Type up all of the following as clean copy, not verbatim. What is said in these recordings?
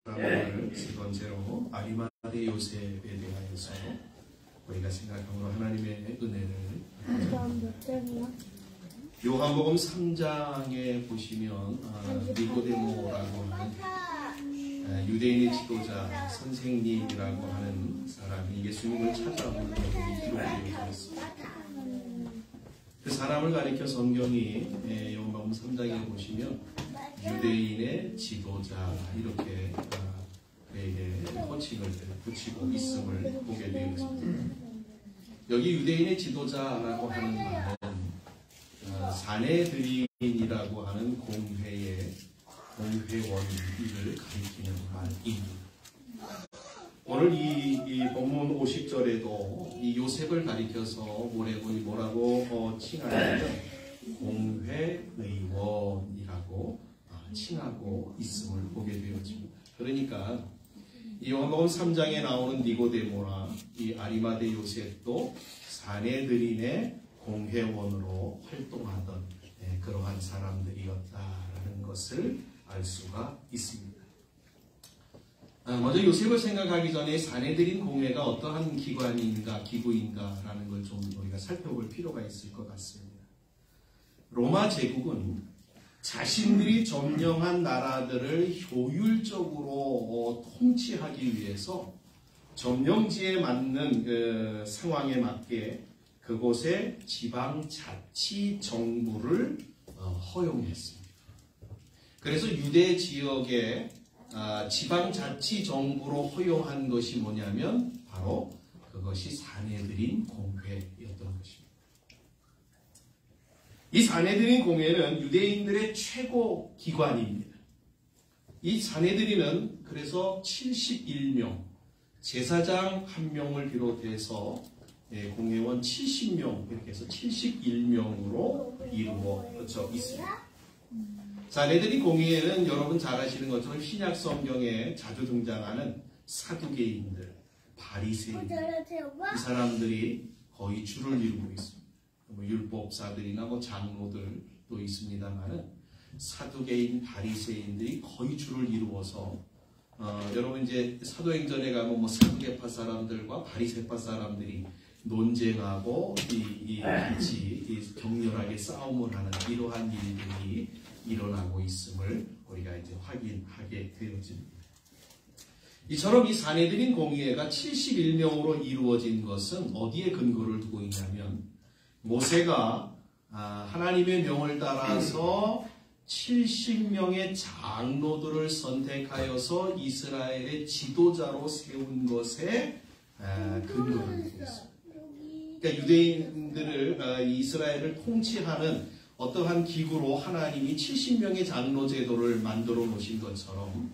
오늘 세 번째로 아리마대 요셉에 대하여서 우리가 생각함으로 하나님의 은혜를 요한복음 3장에 보시면 니고데모라고 하는 유대인의 지도자 선생님이라고 하는 사람이 예수님을 찾아온 내용이 기록되어 있습니다. 그 사람을 가리켜 성경이 요한복음 3장에 보시면 유대인의 지도자 이렇게 그에게 호칭을 붙이고 있음을 보게 되어 있습니다. 여기 유대인의 지도자라고 하는 말은 사내들인이라고 하는 공회의 공회원을 가리키는 말입니다. 오늘 이 본문 50절에도 이 요셉을 가리켜서 뭐라고 칭하냐면 공회의원이라고 칭하고 있음을 보게 되어집니다. 그러니까 이 요한복음 3장에 나오는 니고데모나 이 아리마대 요셉도 사내들인의 공회원으로 활동하던 그러한 사람들이었다라는 것을 알 수가 있습니다. 먼저 요셉을 생각하기 전에 사내들인 공회가 어떠한 기관인가 기구인가라는 걸 좀 우리가 살펴볼 필요가 있을 것 같습니다. 로마 제국은 자신들이 점령한 나라들을 효율적으로 통치하기 위해서 점령지에 맞는 상황에 맞게 그곳에 지방자치 정부를 허용했습니다. 그래서 유대 지역에 지방자치 정부로 허용한 것이 뭐냐면 바로 그것이 사내들인 공회였던 것입니다. 이 사내들인 공회는 유대인들의 최고 기관입니다. 이 사내들인은 그래서 71명, 제사장 1명을 비롯해서 공회원 70명 이렇게 해서 71명으로 이루어져 있습니다. 사내들인 공회에는 여러분 잘 아시는 것처럼 신약 성경에 자주 등장하는 사두개인들, 바리새인 이 사람들이 거의 주를 이루고 있습니다. 율법사들이나 장로들도 있습니다만은 사두개인 바리새인들이 거의 주를 이루어서 여러분 이제 사도행전에 가면 사두개파 사람들과 바리새파 사람들이 논쟁하고 같이 격렬하게 싸움을 하는 이러한 일들이 일어나고 있음을 우리가 이제 확인하게 되어집니다. 이처럼 이 사내들인 공회가 71명으로 이루어진 것은 어디에 근거를 두고 있냐면 모세가 하나님의 명을 따라서 70명의 장로들을 선택하여서 이스라엘의 지도자로 세운 것에 근거를 두고 있습니다. 그러니까 유대인들을 이스라엘을 통치하는 어떠한 기구로 하나님이 70명의 장로 제도를 만들어 놓으신 것처럼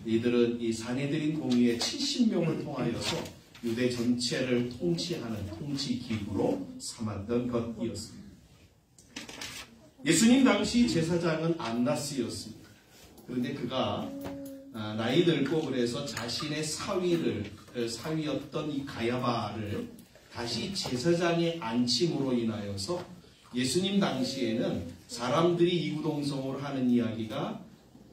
이들은 이 사내들인 공의의 70명을 통하여서 유대 전체를 통치하는 통치 기구로 삼았던 것이었습니다. 예수님 당시 제사장은 안나스였습니다. 그런데 그가 나이 들고 그래서 자신의 사위였던 이 가야바를 다시 제사장의 안침으로 인하여서 예수님 당시에는 사람들이 이구동성으로 하는 이야기가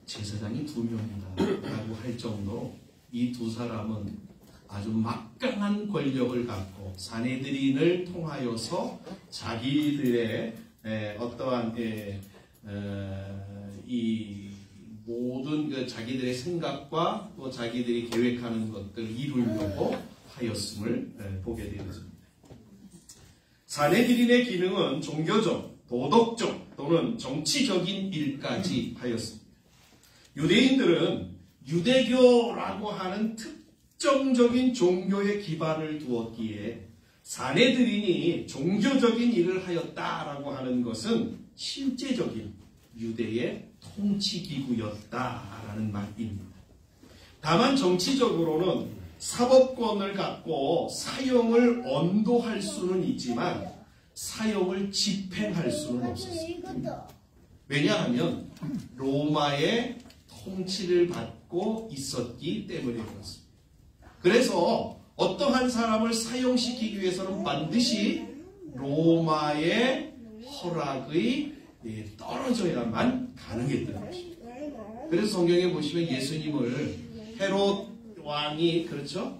제사장이 2명이다 라고 할 정도로 이 두 사람은 아주 막강한 권력을 갖고 사내들인을 통하여서 자기들의 어떠한 이 모든 자기들의 생각과 또 자기들이 계획하는 것들을 이루려고 하였음을 보게 되었습니다. 사내들인의 기능은 종교적, 도덕적 또는 정치적인 일까지 하였습니다. 유대인들은 유대교라고 하는 특정적인 종교에 기반을 두었기에 사내들인이 종교적인 일을 하였다라고 하는 것은 실제적인 유대의 통치기구였다라는 말입니다. 다만 정치적으로는 사법권을 갖고 사형을 언도할 수는 있지만 사형을 집행할 수는 없었습니다. 왜냐하면 로마의 통치를 받고 있었기 때문에 그렇습니다. 그래서 어떠한 사람을 사형시키기 위해서는 반드시 로마의 허락의 떨어져야만 가능했던 것입니다. 그래서 성경에 보시면 예수님을 헤롯 왕이 그렇죠?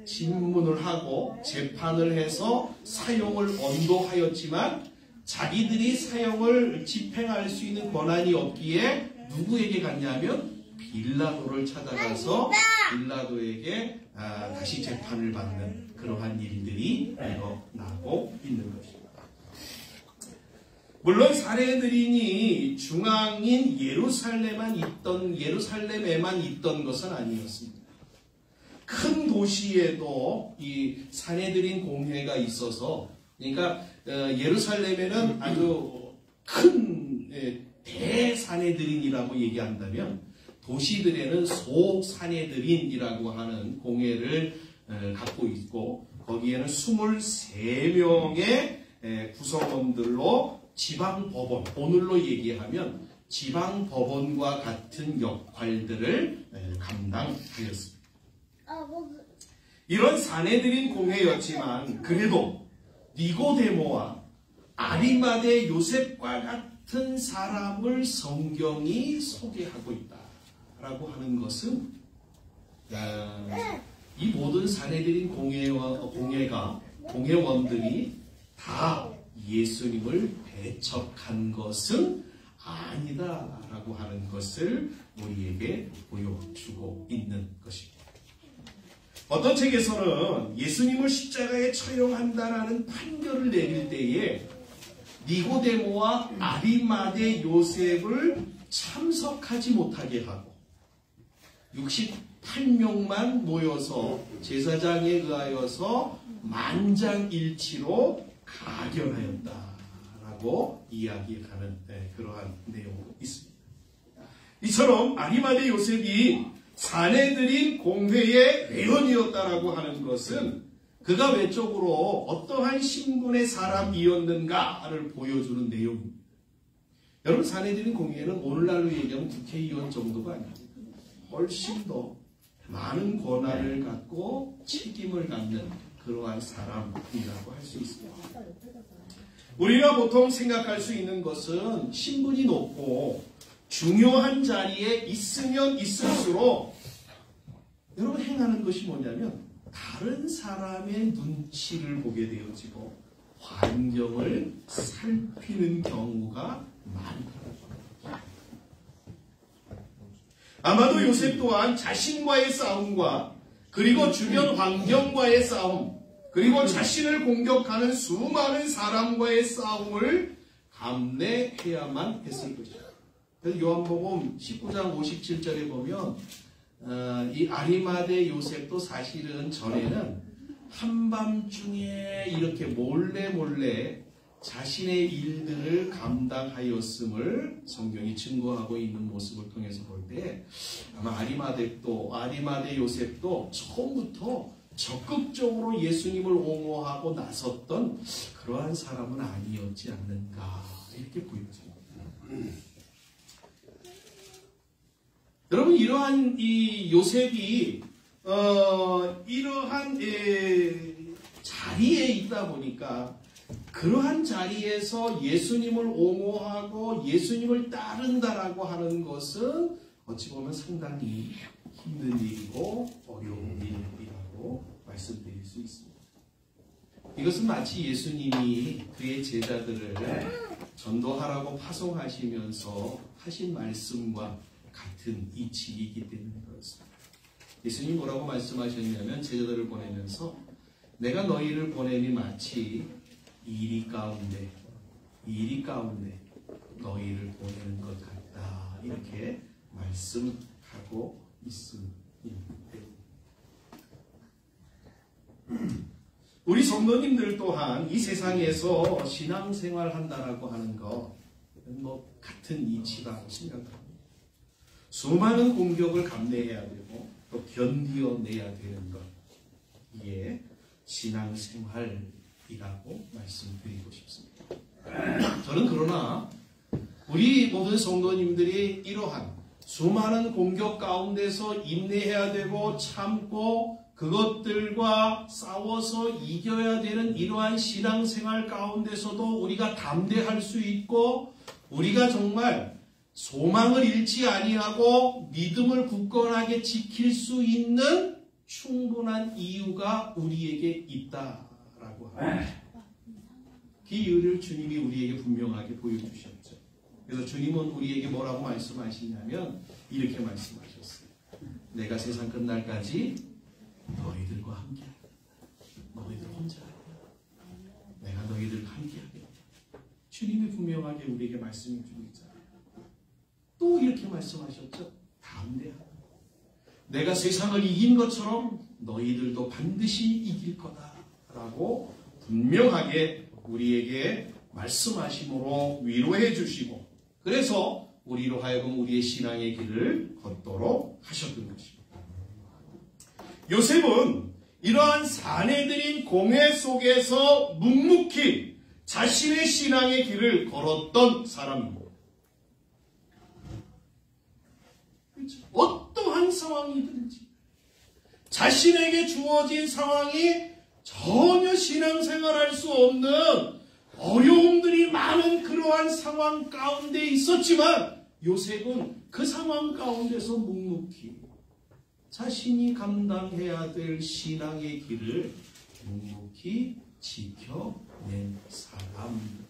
진문을 하고 재판을 해서 사형을 언도하였지만 자기들이 사형을 집행할 수 있는 권한이 없기에 누구에게 갔냐면 빌라도를 찾아가서 빌라도에게 다시 재판을 받는 그러한 일들이 일어나고 있는 것입니다. 물론 사내들인이 중앙인 예루살렘에만 있던 것은 아니었습니다. 큰 도시에도 이 사내들인 공회가 있어서, 그러니까 예루살렘에는 아주 큰 대사내들인이라고 얘기한다면 도시들에는 소사내들인이라고 하는 공회를 갖고 있고, 거기에는 23명의 구성원들로 지방법원, 오늘로 얘기하면 지방법원과 같은 역할들을 감당하였습니다. 이런 사내들인 공회였지만 그래도 니고데모와 아리마대 요셉과 같은 사람을 성경이 소개하고 있다라고 하는 것은 이 모든 사내들인 공회원들이 다 예수님을 배척한 것은 아니다라고 하는 것을 우리에게 보여주고 있는 것입니다. 어떤 책에서는 예수님을 십자가에 처형한다라는 판결을 내릴 때에 니고데모와 아리마대 요셉을 참석하지 못하게 하고 68명만 모여서 제사장에 의하여서 만장일치로 가결하였다라고 이야기하는 그러한 내용이 있습니다. 이처럼 아리마대 요셉이 사내들인 공회의 회원이었다라고 하는 것은 그가 외적으로 어떠한 신분의 사람이었는가를 보여주는 내용입니다. 여러분, 사내들인 공회는 오늘날로 얘기하면 국회의원 정도가 아닙니다. 훨씬 더 많은 권한을 갖고 책임을 갖는 그러한 사람이라고 할 수 있습니다. 우리가 보통 생각할 수 있는 것은 신분이 높고 중요한 자리에 있으면 있을수록 여러분 행하는 것이 뭐냐면 다른 사람의 눈치를 보게 되어지고 환경을 살피는 경우가 많더라고요. 아마도 요셉 또한 자신과의 싸움과 그리고 주변 환경과의 싸움, 그리고 자신을 공격하는 수많은 사람과의 싸움을 감내해야만 했을 것이다. 그래서 요한복음 19장 57절에 보면 이 아리마대 요셉도 사실은 전에는 한밤중에 이렇게 몰래 자신의 일들을 감당하였음을 성경이 증거하고 있는 모습을 통해서 볼 때 아마 아리마대 요셉도 처음부터 적극적으로 예수님을 옹호하고 나섰던 그러한 사람은 아니었지 않는가 이렇게 보여집니다. 여러분, 이러한 이 요셉이 이러한 자리에 있다 보니까 그러한 자리에서 예수님을 옹호하고 예수님을 따른다라고 하는 것은 어찌 보면 상당히 힘든 일이고 어려운 일이라고 말씀드릴 수 있습니다. 이것은 마치 예수님이 그의 제자들을 전도하라고 파송하시면서 하신 말씀과 같은 이치이기 때문에 그렇습니다. 예수님이 뭐라고 말씀하셨냐면 제자들을 보내면서 내가 너희를 보내니 마치 이리 가운데 너희를 보내는 것 같다 이렇게 말씀하고 있습니다. 우리 성도님들 또한 이 세상에서 신앙생활 한다라고 하는 것 같은 이치라고 생각합니다. 수많은 공격을 감내해야 되고 또 견디어내야 되는 것, 이게 신앙생활이라고 말씀드리고 싶습니다. 저는 그러나 우리 모든 성도님들이 이러한 수많은 공격 가운데서 인내해야 되고 참고 그것들과 싸워서 이겨야 되는 이러한 신앙생활 가운데서도 우리가 담대할 수 있고 우리가 정말 소망을 잃지 아니하고 믿음을 굳건하게 지킬 수 있는 충분한 이유가 우리에게 있다라고 합니다. 그 이유를 주님이 우리에게 분명하게 보여주셨죠. 그래서 주님은 우리에게 뭐라고 말씀하시냐면 이렇게 말씀하셨어요. 내가 세상 끝날까지 너희들과 함께하겠다. 너희들 혼자 아니야. 내가 너희들과 함께하겠다. 주님이 분명하게 우리에게 말씀해 주고 있잖아요. 또 이렇게 말씀하셨죠. 담대하라. 내가 세상을 이긴 것처럼 너희들도 반드시 이길 거다라고 분명하게 우리에게 말씀하심으로 위로해 주시고, 그래서 우리로 하여금 우리의 신앙의 길을 걷도록 하셨던 것입니다. 요셉은 이러한 사내들인 공회 속에서 묵묵히 자신의 신앙의 길을 걸었던 사람입니다. 그렇죠? 어떠한 상황이든지 자신에게 주어진 상황이 전혀 신앙생활할 수 없는 어려움들이 많은 그러한 상황 가운데 있었지만 요셉은 그 상황 가운데서 묵묵히 자신이 감당해야 될 신앙의 길을 묵묵히 지켜낸 사람입니다.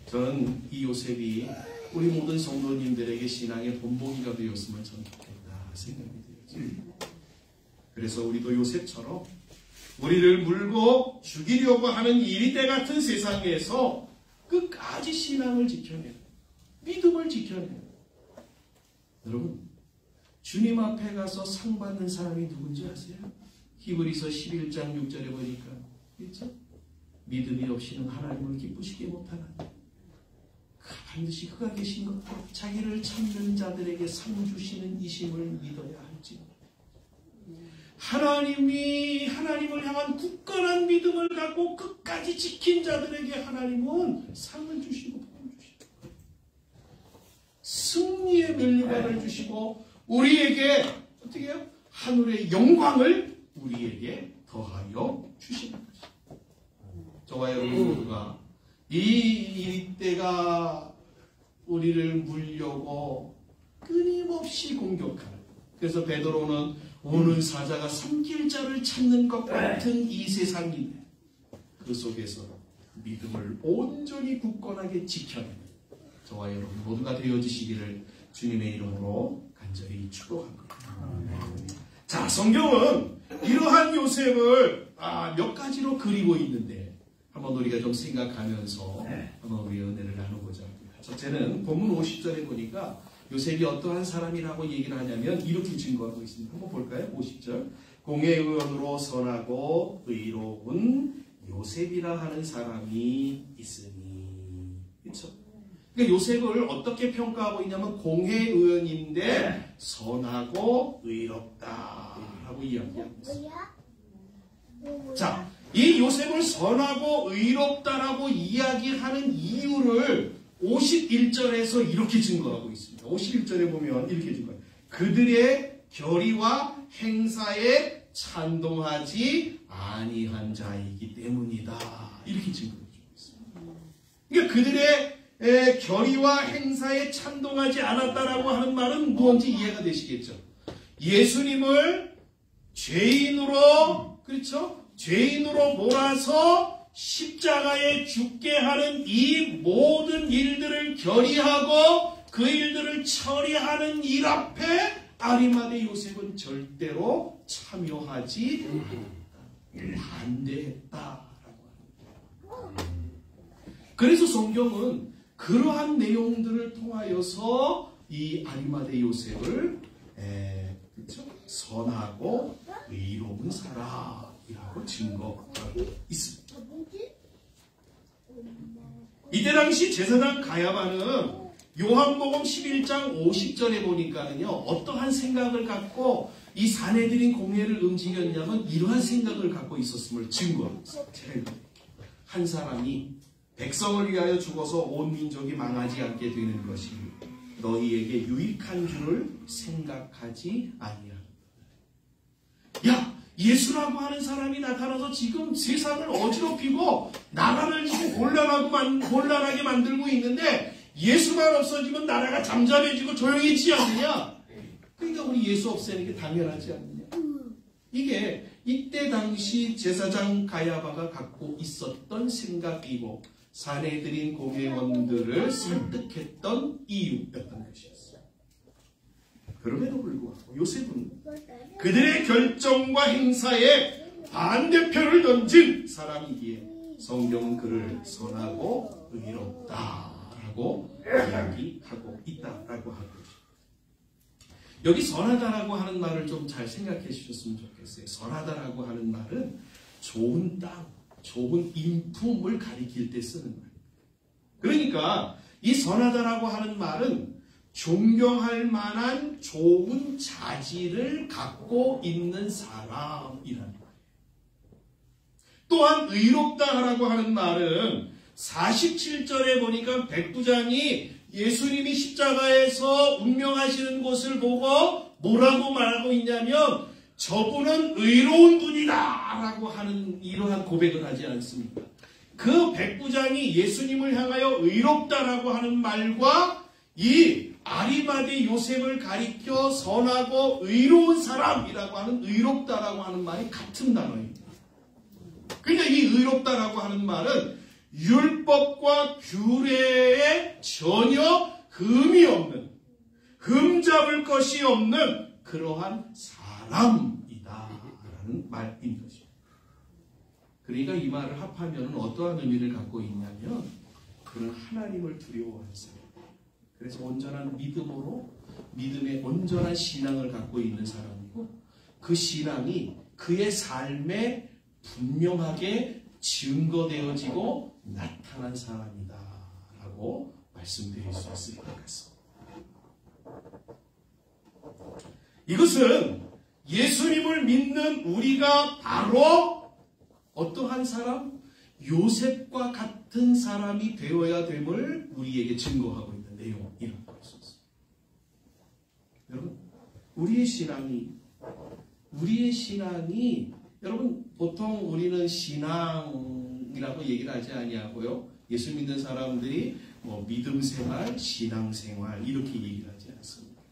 저는 이 요셉이 우리 모든 성도님들에게 신앙의 본보기가 되었으면 참 좋겠다 생각이 들었죠. 그래서 우리도 요셉처럼 우리를 물고 죽이려고 하는 이리대 같은 세상에서 끝까지 신앙을 지켜내고 믿음을 그러면 여러분, 주님 앞에 가서 상 받는 사람이 누군지 아세요? 히브리서 11장 6절에 보니까, 그렇죠? 믿음이 없이는 하나님을 기쁘시게 못하는, 반드시 그가 계신 것, 자기를 찾는 자들에게 상 주시는 이심을 믿어야 할지. 하나님이 하나님을 향한 굳건한 믿음을 갖고 끝까지 지킨 자들에게 하나님은 상을 주시고 복을 주시고 승리의 멸류관을 주시고 우리에게 어떻게 해요? 하늘의 영광을 우리에게 더하여 주시는 것입니다. 저와 여러분 모두가 이때가 우리를 물려고 끊임없이 공격하는, 그래서 베드로는 오는 사자가 삼킬 자를 찾는 것 같은 이 세상인데 그 속에서 믿음을 온전히 굳건하게 지켜내는 저와 여러분 모두가 되어지시기를 주님의 이름으로 간절히 축복합니다. 자, 성경은 이러한 요셉을 몇 가지로 그리고 있는데 한번 우리가 좀 생각하면서 한번 우리 은혜를 나누고자 합니다. 첫째는 본문 50절에 보니까 요셉이 어떠한 사람이라고 얘기를 하냐면 이렇게 증거하고 있습니다. 한번 볼까요? 50절. 공회의원으로 선하고 의로운 요셉이라 하는 사람이 있으니. 그렇죠? 그러니까 요셉을 어떻게 평가하고 있냐면 공회의원인데 선하고 의롭다라고 이야기하고 있습니다. 자, 이 요셉을 선하고 의롭다라고 이야기하는 이유를 51절에서 이렇게 증거하고 있습니다. 51절에 보면 이렇게 증거해요. 그들의 결의와 행사에 찬동하지 아니한 자이기 때문이다. 이렇게 증거해 주고 있습니다. 그러니까 그들의 결의와 행사에 찬동하지 않았다라고 하는 말은 무언지 이해가 되시겠죠? 예수님을 죄인으로, 그렇죠? 죄인으로 몰아서 십자가에 죽게 하는 이 모든 일들을 결의하고 그 일들을 처리하는 일 앞에 아리마대 요셉은 절대로 참여하지 반대했다라고 합니다. 그래서 성경은 그러한 내용들을 통하여서 이 아리마대 요셉을 그렇죠? 선하고 의로운 사람이라고 증거하고 있습니다. 이때 당시 제사장 가야바는 요한복음 11장 50절에 보니까는요, 어떠한 생각을 갖고 이 사내들인 공회를 움직였냐면 이러한 생각을 갖고 있었음을 증거합니다. 한 사람이 백성을 위하여 죽어서 온 민족이 망하지 않게 되는 것이 너희에게 유익한 줄을 생각하지 아니하라. 야, 예수라고 하는 사람이 나타나서 지금 세상을 어지럽히고 나라를 지금 곤란하게 만들고 있는데 예수만 없어지면 나라가 잠잠해지고 조용해지지 않느냐? 그러니까 우리 예수 없애는 게 당연하지 않느냐? 이게 이때 당시 제사장 가야바가 갖고 있었던 생각이고 사내들인 공회원들을 설득했던 이유였던 것이었어요. 그럼에도 불구하고 요셉은 그들의 결정과 행사에 반대표를 던진 사람이기에 성경은 그를 선하고 의롭다라고 이야기하고 있다라고 하고 여기 선하다라고 하는 말을 좀 잘 생각해 주셨으면 좋겠어요. 선하다라고 하는 말은 좋은 땅, 좋은 인품을 가리킬 때 쓰는 말이에요. 그러니까 이 선하다라고 하는 말은 존경할 만한 좋은 자질을 갖고 있는 사람이라는 거예요. 또한 의롭다라고 하는 말은 47절에 보니까 백부장이 예수님이 십자가에서 운명하시는 것을 보고 뭐라고 말하고 있냐면 저분은 의로운 분이다 라고 하는 이러한 고백을 하지 않습니까? 그 백부장이 예수님을 향하여 의롭다라고 하는 말과 이 아리마대 요셉을 가리켜 선하고 의로운 사람이라고 하는 의롭다라고 하는 말이 같은 단어입니다. 그러니까 이 의롭다라고 하는 말은 율법과 규례에 전혀 흠이 없는, 흠잡을 것이 없는 그러한 사람이다라는 말인 것입니다. 그러니까 이 말을 합하면 어떠한 의미를 갖고 있냐면 그는 하나님을 두려워하는 사람. 그래서 온전한 믿음으로 믿음의 온전한 신앙을 갖고 있는 사람이고 그 신앙이 그의 삶에 분명하게 증거되어지고 나타난 사람이다 라고 말씀드릴 수 있을 것 같습니다. 이것은 예수님을 믿는 우리가 바로 어떠한 사람? 요셉과 같은 사람이 되어야 됨을 우리에게 증거하고 있는 내용이라고 할 수 있습니다. 여러분, 우리의 신앙이 여러분 보통 우리는 신앙이라고 얘기를 하지 아니하고요. 예수 믿는 사람들이 뭐 믿음 생활, 신앙 생활 이렇게 얘기를 하지 않습니다.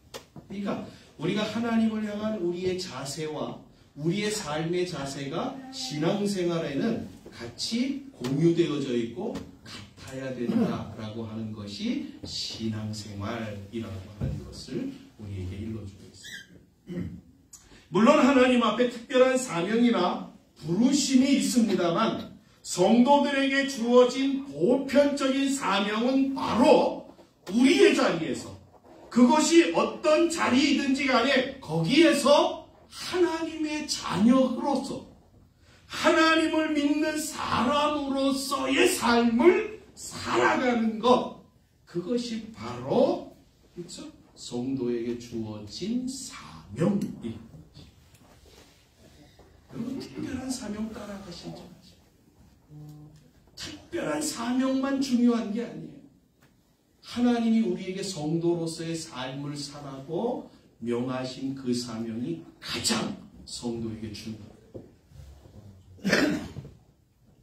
그러니까 우리가 하나님을 향한 우리의 자세와 우리의 삶의 자세가 신앙 생활에는 같이 공유되어져 있고 같아야 된다라고 하는 것이 신앙 생활이라고 하는 것을 우리에게 일러주고 있습니다. 물론 하나님 앞에 특별한 사명이나 부르심이 있습니다만 성도들에게 주어진 보편적인 사명은 바로 우리의 자리에서 그것이 어떤 자리이든지 간에 거기에서 하나님의 자녀로서 하나님을 믿는 사람으로서의 삶을 살아가는 것 그것이 바로 그렇죠? 성도에게 주어진 사명입니다. 여러분 특별한 사명 따라가시지 마세요. 특별한 사명만 중요한 게 아니에요. 하나님이 우리에게 성도로서의 삶을 살라고 명하신 그 사명이 가장 성도에게 중요합니다.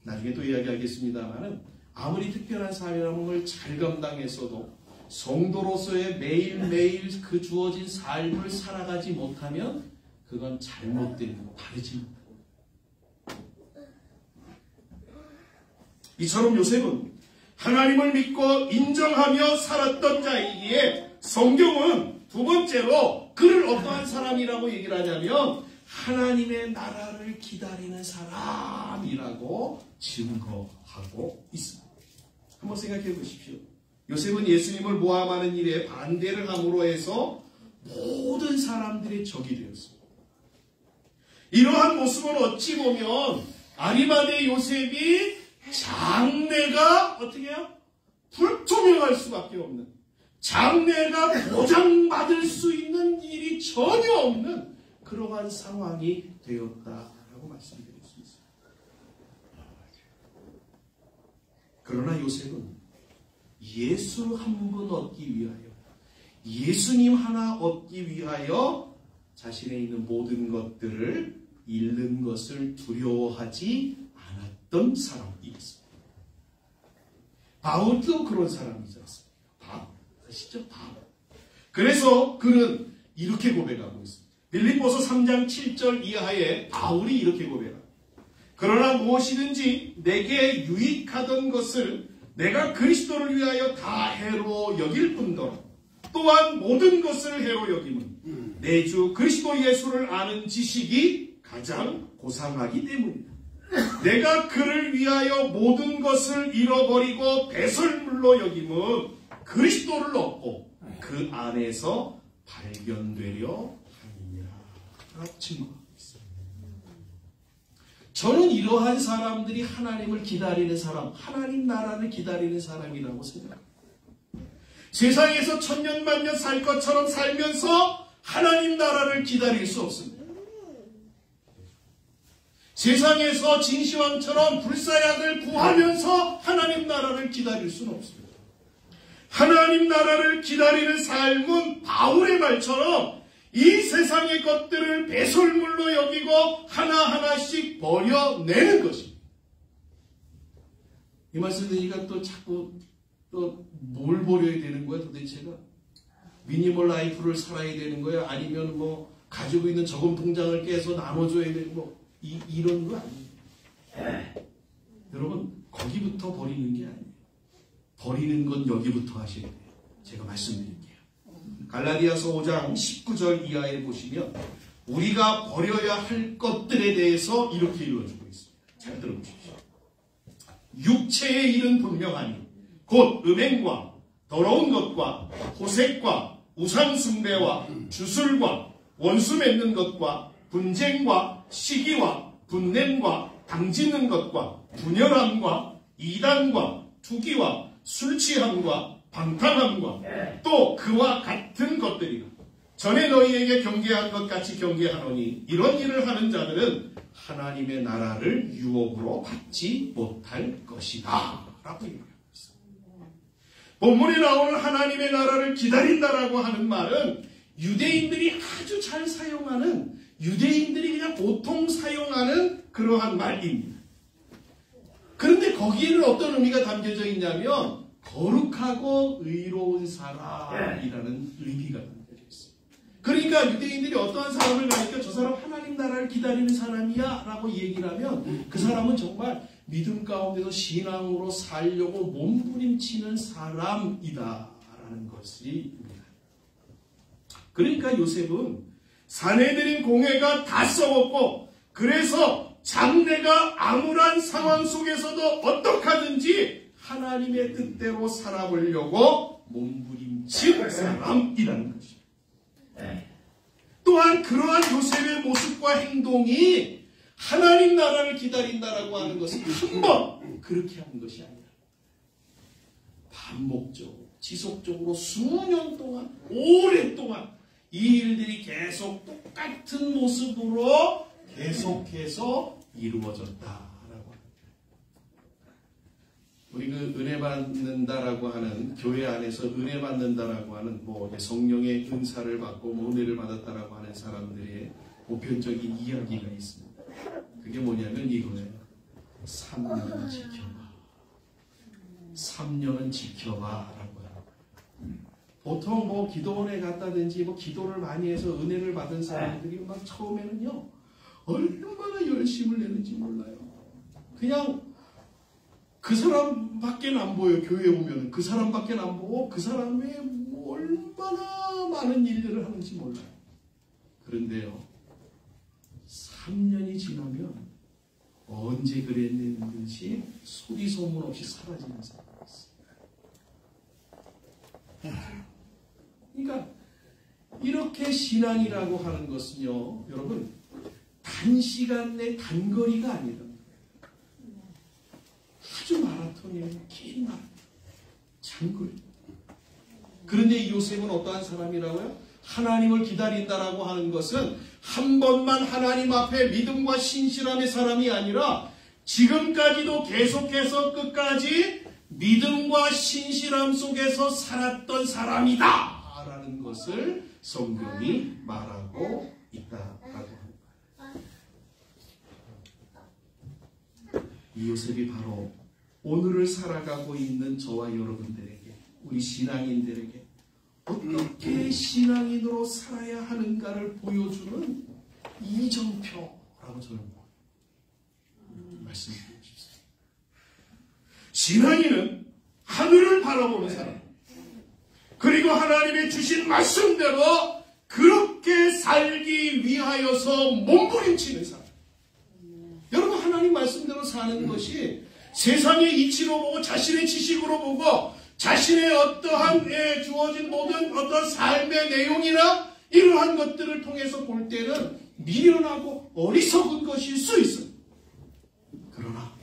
나중에 또 이야기하겠습니다만 아무리 특별한 사명을 잘 감당했어도 성도로서의 매일매일 그 주어진 삶을 살아가지 못하면 그건 잘못된 거, 바르지 못합니다. 이처럼 요셉은 하나님을 믿고 인정하며 살았던 자이기에 성경은 두 번째로 그를 어떠한 사람이라고 얘기를 하냐면 하나님의 나라를 기다리는 사람이라고 증거하고 있습니다. 한번 생각해 보십시오. 요셉은 예수님을 모함하는 일에 반대를 함으로 해서 모든 사람들의 적이 되었습니다. 이러한 모습을 어찌 보면 아리마대 요셉이 장래가 어떻게 해요? 불투명할 수밖에 없는 장래가 보장받을 수 있는 일이 전혀 없는 그러한 상황이 되었다라고 말씀드릴 수 있습니다. 그러나 요셉은 예수 한 분 얻기 위하여 예수님 하나 얻기 위하여 자신에 있는 모든 것들을 잃는 것을 두려워하지 않았던 사람이었습니다. 바울도 그런 사람이지 않습니까? 바울, 아시죠? 바울. 그래서 그는 이렇게 고백하고 있습니다. 빌립보서 3장 7절 이하에 바울이 이렇게 고백합니다. 그러나 무엇이든지 내게 유익하던 것을 내가 그리스도를 위하여 다 해로 여길 뿐더러 또한 모든 것을 해로 여김은 내 주 그리스도 예수를 아는 지식이 가장 고상하기 때문이다. 내가 그를 위하여 모든 것을 잃어버리고 배설물로 여김은 그리스도를 얻고 그 안에서 발견되려 함이니라 라고 증거하고 있습니다. 저는 이러한 사람들이 하나님을 기다리는 사람, 하나님 나라를 기다리는 사람이라고 생각합니다. 세상에서 천년 만년 살 것처럼 살면서 하나님 나라를 기다릴 수 없습니다. 세상에서 진시황처럼 불사약을 구하면서 하나님 나라를 기다릴 수는 없습니다. 하나님 나라를 기다리는 삶은 바울의 말처럼 이 세상의 것들을 배설물로 여기고 하나하나씩 버려내는 것입니다. 이 말씀 드리니까 또 자꾸 또 뭘 버려야 되는 거야 도대체가? 미니멀 라이프를 살아야 되는 거야? 아니면 뭐 가지고 있는 저금 통장을 깨서 나눠줘야 되는 거? 이런 거 아니에요. 여러분 거기부터 버리는 게 아니에요. 버리는 건 여기부터 하셔야 돼요. 제가 말씀드릴게요. 갈라디아서 5장 19절 이하에 보시면 우리가 버려야 할 것들에 대해서 이렇게 읽어주고 있습니다. 잘 들어보십시오. 육체의 일은 분명하니 곧 음행과 더러운 것과 호색과 우상숭배와 주술과 원수 맺는 것과 분쟁과 시기와 분냄과 당짓는 것과 분열함과 이단과 투기와 술취함과 방탕함과 또 그와 같은 것들이라. 전에 너희에게 경계한 것 같이 경계하노니 이런 일을 하는 자들은 하나님의 나라를 유업으로 받지 못할 것이다 라고 얘기합니다. 본문에 나오는 하나님의 나라를 기다린다라고 하는 말은 유대인들이 아주 잘 사용하는, 유대인들이 그냥 보통 사용하는 그러한 말입니다. 그런데 거기에는 어떤 의미가 담겨져 있냐면 거룩하고 의로운 사람이라는 의미가 담겨져 있습니다. 그러니까 유대인들이 어떠한 사람을 가니까 저 사람 하나님 나라를 기다리는 사람이야 라고 얘기를 하면 그 사람은 정말 믿음 가운데서 신앙으로 살려고 몸부림치는 사람이다 라는 것입니다. 그러니까 요셉은 사내들인 공회가 다 썩었고 그래서 장래가 암울한 상황 속에서도 어떡하든지 하나님의 뜻대로 살아보려고 몸부림친 사람이라는 것입니다. 또한 그러한 요셉의 모습과 행동이 하나님 나라를 기다린다라고 하는 것은 한 번 그렇게 하는 것이 아니라 반복적으로 지속적으로 수년 동안 오랫동안 이 일들이 계속 똑같은 모습으로 계속해서 이루어졌다라고 합니다. 우리 그 은혜 받는다라고 하는 교회 안에서 은혜 받는다라고 하는 뭐 성령의 은사를 받고 뭐 은혜를 받았다라고 하는 사람들의 보편적인 이야기가 있습니다. 그게 뭐냐면 이거예요. 3년은 지켜봐. 3년은 지켜봐 라고 해요. 보통 뭐 기도원에 갔다든지 뭐 기도를 많이 해서 은혜를 받은 사람들이 막 처음에는요 얼마나 열심을 내는지 몰라요. 그냥 그 사람밖에 안 보여요. 교회에 오면 그 사람밖에 안 보고 그 사람의 뭐 얼마나 많은 일들을 하는지 몰라요. 그런데요 3년이 지나면 언제 그랬는지 소리 소문 없이 사라지는 사람이 있어요. 그러니까 이렇게 신앙이라고 하는 것은요 여러분 단시간 내 단거리가 아니다. 아주 마라톤이에요. 긴 마라톤. 장거리. 그런데 이 요셉은 어떠한 사람이라고요? 하나님을 기다린다라고 하는 것은 한 번만 하나님 앞에 믿음과 신실함의 사람이 아니라 지금까지도 계속해서 끝까지 믿음과 신실함 속에서 살았던 사람이다 라는 것을 성경이 말하고 있다라고 합니다. 이 요셉이 바로 오늘을 살아가고 있는 저와 여러분들에게, 우리 신앙인들에게 어떻게 신앙인으로 살아야 하는가를 보여주는 이정표라고 저는 말씀드리고 싶습니다. 신앙인은 하늘을 바라보는 사람, 그리고 하나님의 주신 말씀대로 그렇게 살기 위하여서 몸부림치는 사람. 여러분, 하나님 말씀대로 사는 것이 세상의 이치로 보고 자신의 지식으로 보고 자신의 어떠한 주어진 모든 어떤 삶의 내용이나 이러한 것들을 통해서 볼 때는 미련하고 어리석은 것일 수 있어요. 그러나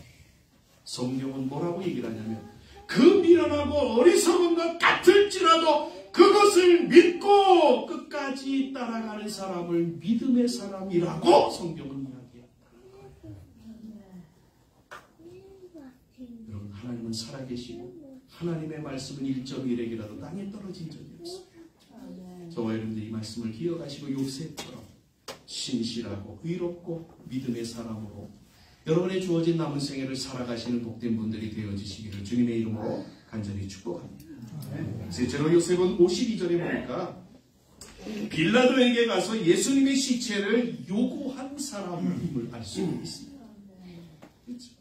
성경은 뭐라고 얘기를 하냐면 그 미련하고 어리석은 것 같을지라도 그것을 믿고 끝까지 따라가는 사람을 믿음의 사람이라고 성경은 이야기한다는 거예요. 여러분, 하나님은 살아계시고 하나님의 말씀은 1.1핵이라도 땅에 떨어진 적이 없습니다. 저와 여러분들 이 말씀을 기억하시고 요셉처럼 신실하고 의롭고 믿음의 사람으로 여러분의 주어진 남은 생애를 살아가시는 복된 분들이 되어지시기를 주님의 이름으로 간절히 축복합니다. 셋째로 요셉은 52절에 보니까 빌라도에게 가서 예수님의 시체를 요구한 사람임을 알 수 있습니다. 그렇죠?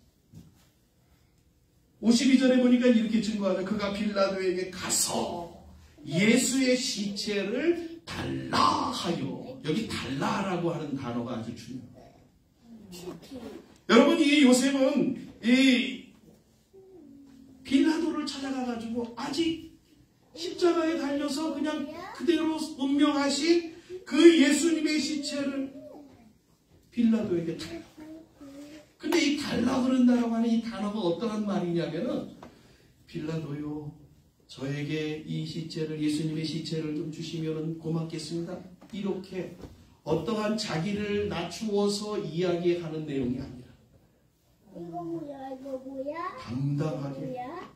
52절에 보니까 이렇게 증거하죠. 그가 빌라도에게 가서 예수의 시체를 달라 하여, 여기 달라라고 하는 단어가 아주 중요해요. 여러분, 이 요셉은 이 빌라도를 찾아가가지고 아직 십자가에 달려서 그냥 그대로 운명하신 그 예수님의 시체를 빌라도에게 달라. 근데 이 달라 그런다라고 하는 이 단어가 어떠한 말이냐면은, 빌라도요, 저에게 이 시체를, 예수님의 시체를 좀 주시면 고맙겠습니다. 이렇게 어떠한 자기를 낮추어서 이야기하는 내용이 아니라 이거 뭐야? 당당하게, 뭐야?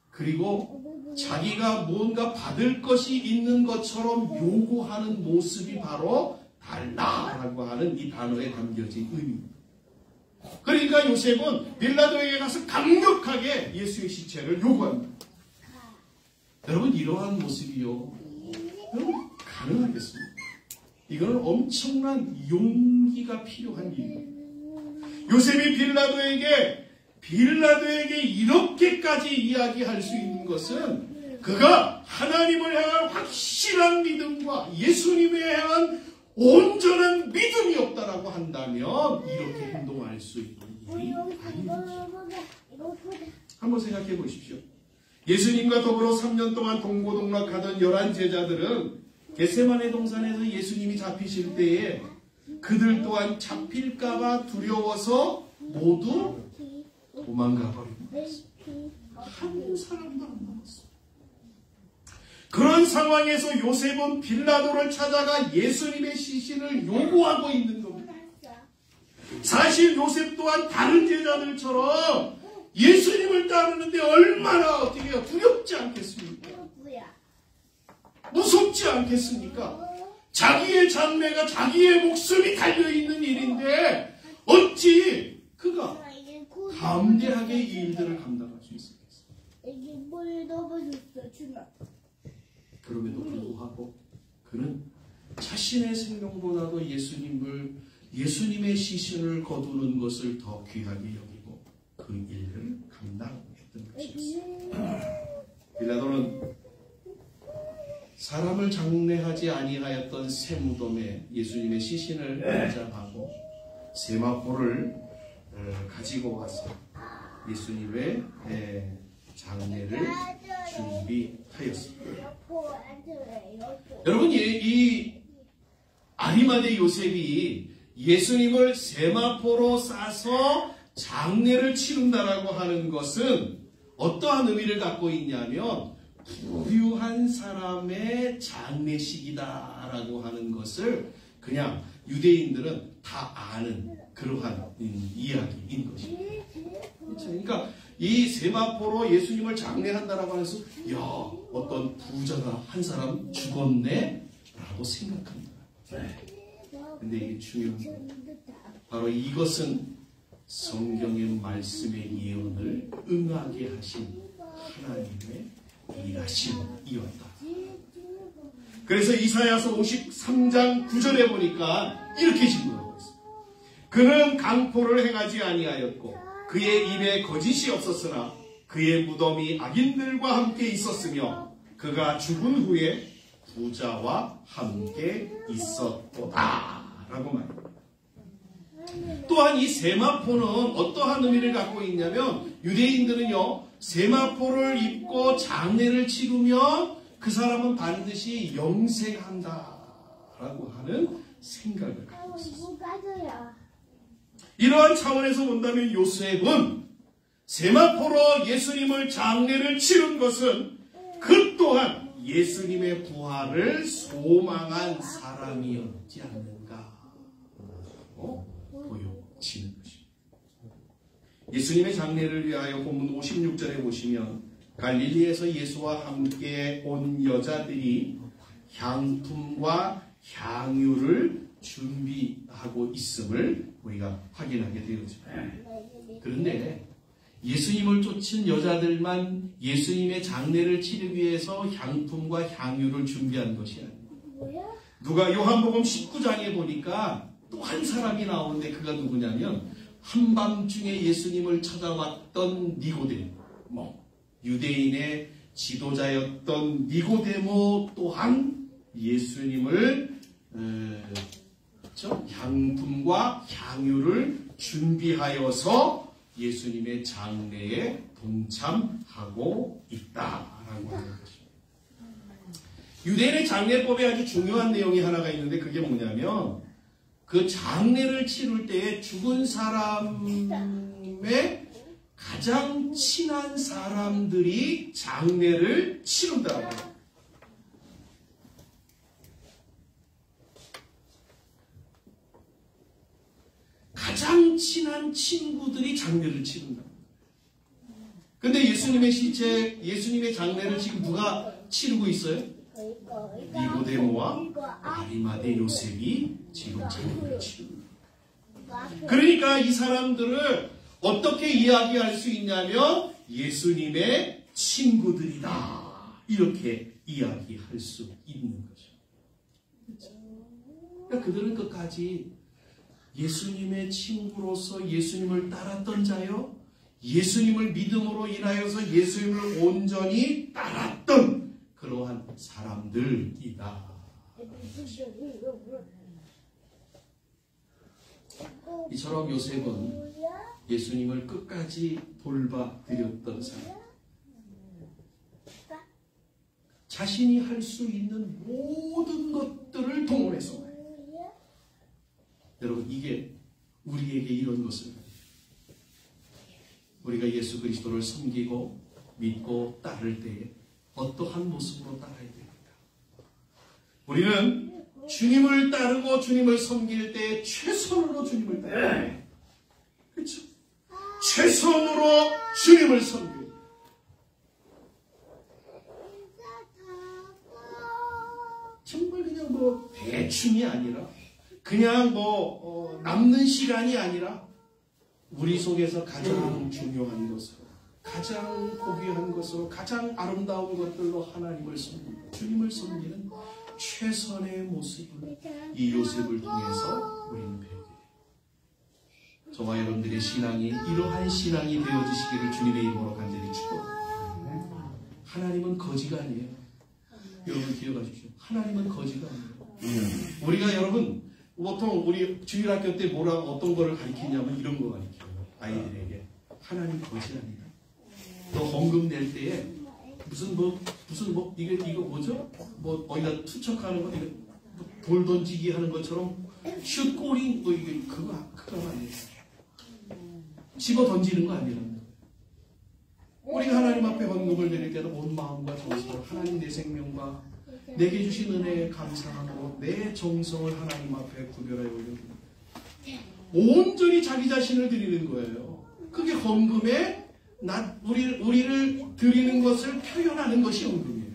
그리고 자기가 뭔가 받을 것이 있는 것처럼 요구하는 모습이 바로 달라라고 하는 이 단어에 담겨진 의미입니다. 그러니까 요셉은 빌라도에게 가서 강력하게 예수의 시체를 요구합니다. 여러분, 이러한 모습이요, 여러분, 가능하겠습니까? 이거는 엄청난 용기가 필요한 일이에요. 요셉이 빌라도에게 이렇게까지 이야기할 수 있는 것은 그가 하나님을 향한 확실한 믿음과 예수님에 향한 온전한 믿음이 없다라고 한다면 이렇게 행동할 수 있는 일이 아닙니다. 한번 생각해 보십시오. 예수님과 더불어 3년 동안 동고동락하던 11 제자들은 겟세마네 동산에서 예수님이 잡히실 때에 그들 또한 잡힐까봐 두려워서 모두 도망가 버립니다. 한 사람도 안 남았어요. 그런 상황에서 요셉은 빌라도를 찾아가 예수님의 시신을 요구하고 있는 겁니다. 사실 요셉 또한 다른 제자들처럼 예수님을 따르는데 얼마나 어떻게 해요? 두렵지 않겠습니까? 무섭지 않겠습니까? 자기의 장래가 자기의 목숨이 달려있는 일인데 어찌 그가 담대하게 이 일들을 감당할 수 있었겠어요? 이게 뭘 넘어졌어, 준아. 그럼에도 불구하고 그는 자신의 생명보다도 예수님의 시신을 거두는 것을 더 귀하게 여기고 그 일을 감당했던 것이었습니다. 빌라도는 사람을 장례하지 아니하였던 새 무덤에 예수님의 시신을 안장하고 세마포를 가지고 와서 예수님의 장례를 준비하였습니다. 여러분, 이 아리마대 요셉이 예수님을 세마포로 싸서 장례를 치른다라고 하는 것은 어떠한 의미를 갖고 있냐면 부유한 사람의 장례식이다라고 하는 것을 그냥 유대인들은 다 아는 그러한 이야기인 것입니다. 그렇죠? 그러니까 이 세마포로 예수님을 장례한다라고 해서 야, 어떤 부자가 한 사람 죽었네 라고 생각합니다. 근데 이게 중요한 거예요. 바로 이것은 성경의 말씀의 예언을 응하게 하신 하나님의 일하심이었다. 그래서 이사야서 53장 9절에 보니까 이렇게 증거하고 있습니다. 그는 강포를 행하지 아니하였고 그의 입에 거짓이 없었으나 그의 무덤이 악인들과 함께 있었으며 그가 죽은 후에 부자와 함께 있었도다 라고 말합니다. 또한 이 세마포는 어떠한 의미를 갖고 있냐면 유대인들은요 세마포를 입고 장례를 치르면 그 사람은 반드시 영생한다라고 하는 생각을 갖고 있습니다. 이러한 차원에서 본다면 요셉은 세마포로 예수님을 장례를 치른 것은 그 또한 예수님의 부활을 소망한 사람이었지 않는가 보여지는 것입니다. 예수님의 장례를 위하여 본문 56절에 보시면 갈릴리에서 예수와 함께 온 여자들이 향품과 향유를 준비하고 있음을 우리가 확인하게 되어집니다. 그런데 예수님을 쫓은 여자들만 예수님의 장례를 치르기 위해서 향품과 향유를 준비한 것이 아닙니다. 누가 요한복음 19장에 보니까 또 한 사람이 나오는데 그가 누구냐면 한밤중에 예수님을 찾아왔던 니고데모, 유대인의 지도자였던 니고데모 또한 예수님을 향품과 향유를 준비하여서 예수님의 장례에 동참하고 있다라고 하는 것입니다. 유대인의 장례법에 아주 중요한 내용이 하나가 있는데 그게 뭐냐면 그 장례를 치를 때에 죽은 사람의 가장 친한 사람들이 장례를 치른다고 합니다. 가장 친한 친구들이 장례를 치른다. 근데 예수님의 시체, 예수님의 장례를 지금 누가 치르고 있어요? 니고데모와 아리마대 요셉이 지금 장례를 치릅니다. 그러니까 이 사람들을 어떻게 이야기할 수 있냐면 예수님의 친구들이다. 이렇게 이야기할 수 있는 거죠. 그러니까 그들은 끝까지 예수님의 친구로서 예수님을 따랐던 자요, 예수님을 믿음으로 인하여서 예수님을 온전히 따랐던 그러한 사람들이다. 이처럼 요셉은 예수님을 끝까지 돌봐드렸던 사람, 자신이 할 수 있는 모든 것들을 동원해서 여러분 이게 우리에게 이런 것을 우리가 예수 그리스도를 섬기고 믿고 따를 때에 어떠한 모습으로 따라야 됩니까? 우리는 주님을 따르고 주님을 섬길 때 최선으로 주님을 따라야 돼요. 그렇죠? 최선으로 주님을 섬겨요. 정말 그냥 뭐 대충이 아니라 그냥 남는 시간이 아니라 우리 속에서 가장 중요한 것으로, 가장 고귀한 것으로, 가장 아름다운 것들로 하나님을 섬기고 주님을 섬기는 최선의 모습을 이 요셉을 통해서 우리는 배우게 됩니다. 저와 여러분들의 신앙이 이러한 신앙이 되어지시기를 주님의 이름으로 간절히 축복합니다. 하나님은 거지가 아니에요. 여러분 기억하십시오. 하나님은 거지가 아니에요. 우리가 여러분 보통 우리 주일학교 때 뭐라고 어떤 거를 가르치냐면 이런 거 가르쳐요. 아이들에게. 하나님 거지 아니다. 또 헌금 낼 때에 이거 뭐죠? 어디다 투척하는 거, 이거 돌 던지기 하는 것처럼 슛 꼬리 이게 그거 아니에요. 집어 던지는 거 아니라는 거예요. 우리가 하나님 앞에 헌금을 드릴 때는 온 마음과 정성으로 하나님 내 생명과 내게 주신 은혜에 감사하고 내 정성을 하나님 앞에 구별하여 올려드립니다. 온전히 자기 자신을 드리는 거예요. 그게 헌금에 우리를 드리는 것을 표현하는 것이 헌금이에요.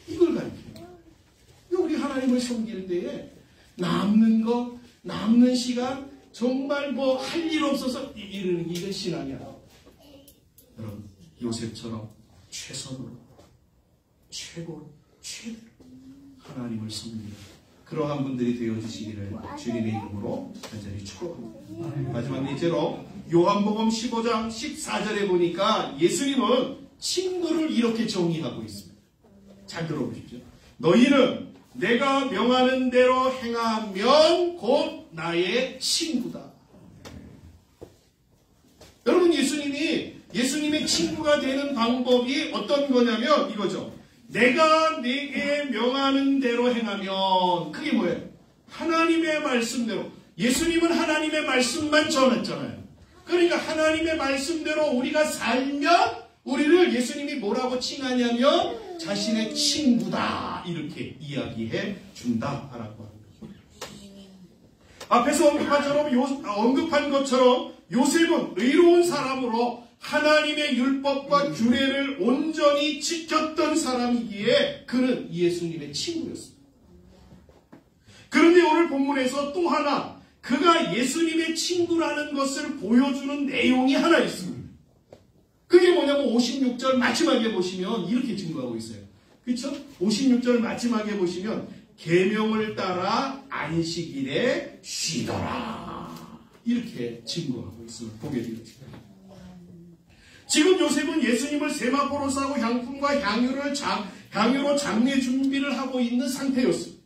이걸 가르쳐요. 우리 하나님을 섬길 때에 남는 것, 남는 시간 정말 뭐 할 일 없어서 이러는 게 이건 신앙이 아니에요. 여러분, 요셉처럼 최선으로, 최고로, 최대로 하나님을 섬기는 그러한 분들이 되어주시기를 주님의 이름으로 간절히 축복합니다. 마지막 넷째로 요한복음 15장 14절에 보니까 예수님은 친구를 이렇게 정의하고 있습니다. 잘 들어보십시오. 너희는 내가 명하는 대로 행하면 곧 나의 친구다. 여러분, 예수님의 친구가 되는 방법이 어떤 거냐면 이거죠. 내가 네게 명하는 대로 행하면, 그게 뭐예요? 하나님의 말씀대로. 예수님은 하나님의 말씀만 전했잖아요. 그러니까 하나님의 말씀대로 우리가 살면 우리를 예수님이 뭐라고 칭하냐면 자신의 친구다, 이렇게 이야기해 준다라고 합니다. 앞에서 언급한 것처럼 요셉은 의로운 사람으로 하나님의 율법과 규례를 온전히 지켰던 사람이기에 그는 예수님의 친구였습니다. 그런데 오늘 본문에서 또 하나 그가 예수님의 친구라는 것을 보여주는 내용이 하나 있습니다. 그게 뭐냐면 56절 마지막에 보시면 이렇게 증거하고 있어요. 그렇죠? 56절 마지막에 보시면 계명을 따라 안식일에 쉬더라, 이렇게 증거하고 있음을 보게 되죠. 지금 요셉은 예수님을 세마포로 싸고 향품과 향유로 장례 준비를 하고 있는 상태였습니다.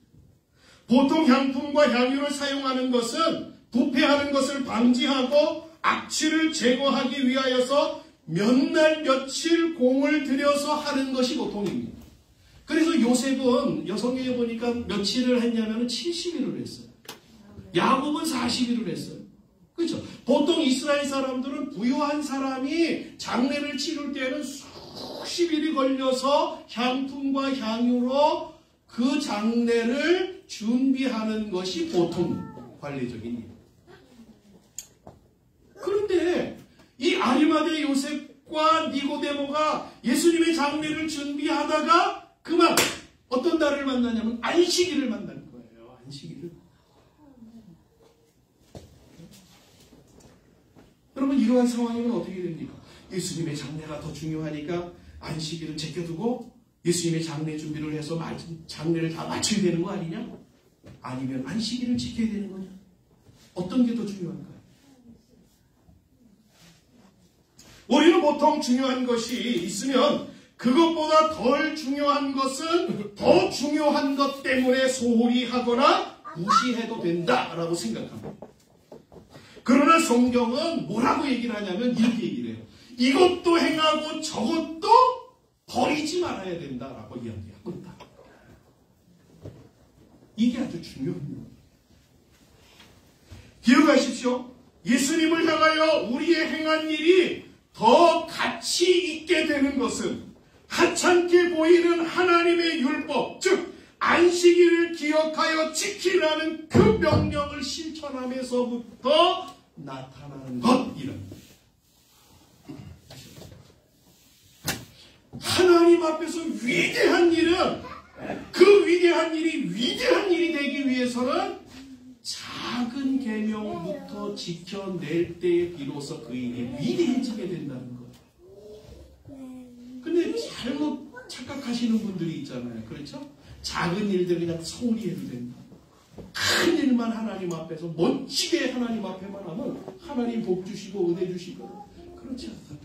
보통 향품과 향유를 사용하는 것은 부패하는 것을 방지하고 악취를 제거하기 위하여서 몇 날 며칠 공을 들여서 하는 것이 보통입니다. 그래서 요셉은 성경에 보니까 며칠을 했냐면 70일을 했어요. 야곱은 40일을 했어요. 그렇죠? 보통 이스라엘 사람들은 부유한 사람이 장례를 치를 때는 수십일이 걸려서 향품과 향유로 그 장례를 준비하는 것이 보통 관례적인 일. 그런데 이 아리마대 요셉과 니고데모가 예수님의 장례를 준비하다가 그만 어떤 날을 만나냐면 안식일을 만난 거예요. 안식일을. 여러분, 이러한 상황이면 어떻게 됩니까? 예수님의 장례가 더 중요하니까 안식일을 제껴두고 예수님의 장례 준비를 해서 장례를 다 마쳐야 되는 거 아니냐? 아니면 안식일을 지켜야 되는 거냐? 어떤 게 더 중요한가요? 우리는 보통 중요한 것이 있으면 그것보다 덜 중요한 것은 더 중요한 것 때문에 소홀히 하거나 무시해도 된다라고 생각합니다. 그러나 성경은 뭐라고 얘기를 하냐면 이렇게 얘기를 해요. 이것도 행하고 저것도 버리지 말아야 된다라고 이야기하고 있다. 이게 아주 중요합니다. 기억하십시오. 예수님을 향하여 우리의 행한 일이 더 가치 있게 되는 것은 하찮게 보이는 하나님의 율법, 즉 안식일을 기억하여 지키라는 그 명령을 실천하면서부터 나타나는 것이랍니다. 하나님 앞에서 위대한 일은, 그 위대한 일이 위대한 일이 되기 위해서는 작은 계명부터 지켜낼 때에 비로소 그 일이 위대해지게 된다는 거예요. 근데 잘못 착각하시는 분들이 있잖아요. 그렇죠? 작은 일들 그냥 소홀히 해도 된다. 큰 일만 하나님 앞에서 멋지게 하나님 앞에만 하면 하나님 복 주시고 은혜 주시고, 그렇지 않다.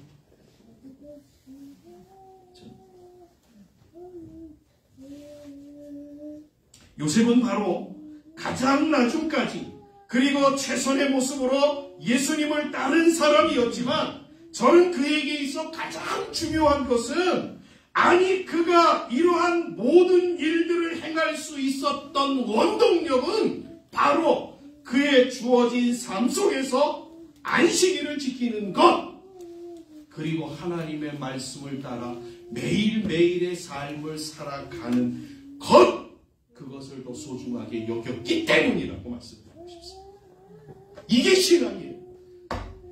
요셉은 바로 가장 나중까지 그리고 최선의 모습으로 예수님을 따른 사람이었지만, 저는 그에게 있어 가장 중요한 것은, 아니 그가 이러한 모든 일들을 행할 수 있었던 원동력은 바로 그의 주어진 삶 속에서 안식일을 지키는 것, 그리고 하나님의 말씀을 따라 매일매일의 삶을 살아가는 것, 그것을 더 소중하게 여겼기 때문이라고 말씀드리고 싶습니다. 이게 신앙이에요.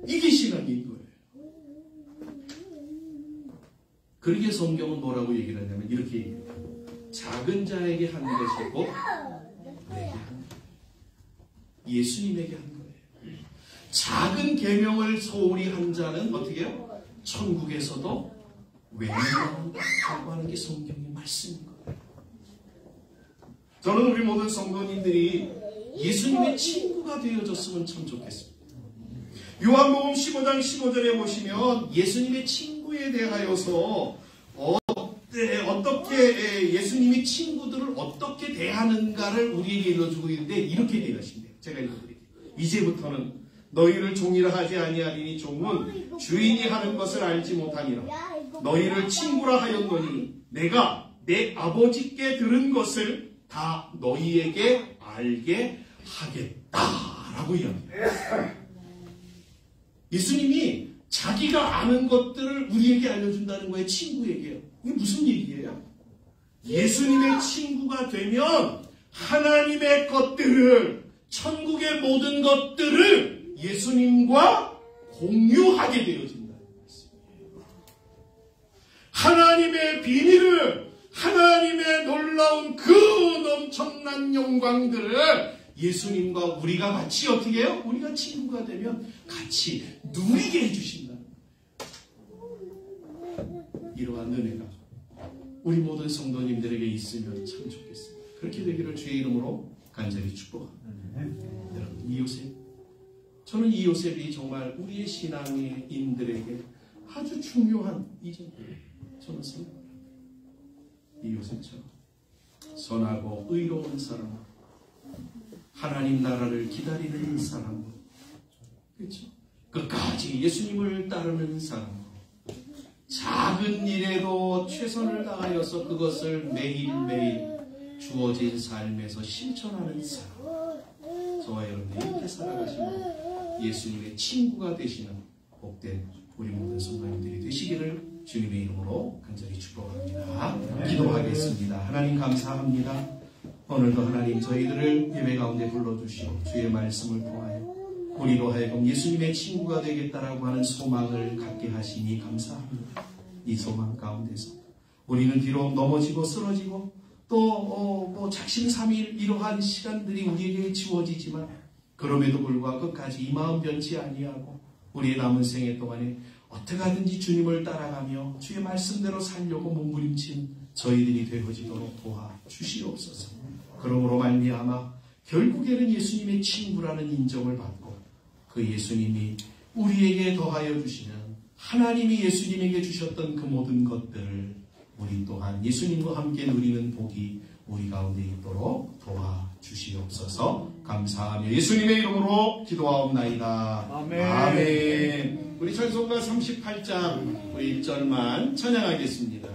이게 신앙인 거예요. 그러기에 성경은 뭐라고 얘기를 하냐면 이렇게 얘기해요. 작은 자에게 한 것이고 내게 한 것. 예수님에게 한 거예요. 작은 계명을 소홀히 한 자는 어떻게 해요? 천국에서도 외면한다고 하는 게 성경의 말씀인 거예요. 저는 우리 모든 성도님들이 예수님의 친구가 되어줬으면 참 좋겠습니다. 요한복음 15장 15절에 보시면 예수님의 친구에 대하여서 어떻게 예수님이 친구들을 어떻게 대하는가를 우리에게 일러주고 있는데 이렇게 대하신대요. 제가 읽어드릴게요. 이제부터는 너희를 종이라 하지 아니하리니 종은 주인이 하는 것을 알지 못하니라. 너희를 친구라 하였노니 내가 내 아버지께 들은 것을 다 너희에게 알게 하겠다라고 이야기해요. 예수님이 자기가 아는 것들을 우리에게 알려준다는 거예요. 친구에게요. 이게 무슨 얘기예요? 예수님의 친구가 되면 하나님의 것들을, 천국의 모든 것들을 예수님과 공유하게 되어진다는 말씀이에요. 하나님의 비밀을, 하나님의 놀라운 그 엄청난 영광들을 예수님과 우리가 같이 어떻게 해요? 우리가 친구가 되면 같이 누리게 해주신다는 거예요. 이러한 은혜가 우리 모든 성도님들에게 있으면 참 좋겠습니다. 그렇게 되기를 주의 이름으로 간절히 축복합니다. 여러분, 이 요셉, 저는 이 요셉이 정말 우리의 신앙의 인들에게 아주 중요한 이정표예요. 저는 생각합니다. 이 요셉처럼 선하고 의로운 사람, 하나님 나라를 기다리는 사람, 그렇죠? 끝까지 예수님을 따르는 사람, 작은 일에도 최선을 다하여서 그것을 매일매일 주어진 삶에서 실천하는 사람, 저와 여러분이 이렇게 살아가시면 예수님의 친구가 되시는 복된 우리 모든 성도님들이 되시기를 주님의 이름으로 간절히 축복합니다. 기도하겠습니다. 하나님 감사합니다. 오늘도 하나님 저희들을 예배 가운데 불러주시고 주의 말씀을 통하여 우리로 하여금 예수님의 친구가 되겠다라고 하는 소망을 갖게 하시니 감사합니다. 이 소망 가운데서 우리는 비록 넘어지고 쓰러지고 또 작심삼일 이러한 시간들이 우리에게 지워지지만 그럼에도 불구하고 끝까지 이 마음 변치 아니하고 우리의 남은 생애 동안에 어떻게 하든지 주님을 따라가며 주의 말씀대로 살려고 몸부림친 저희들이 되어지도록 도와주시옵소서. 그러므로 말미암아 결국에는 예수님의 친구라는 인정을 받고 그 예수님이 우리에게 더하여 주시는 하나님이 예수님에게 주셨던 그 모든 것들을 우리 또한 예수님과 함께 누리는 복이 우리 가운데 있도록 도와주시옵소서. 감사하며 예수님의 이름으로 기도하옵나이다. 아멘. 아멘. 우리 찬송가 38장 우리 1절만 찬양하겠습니다.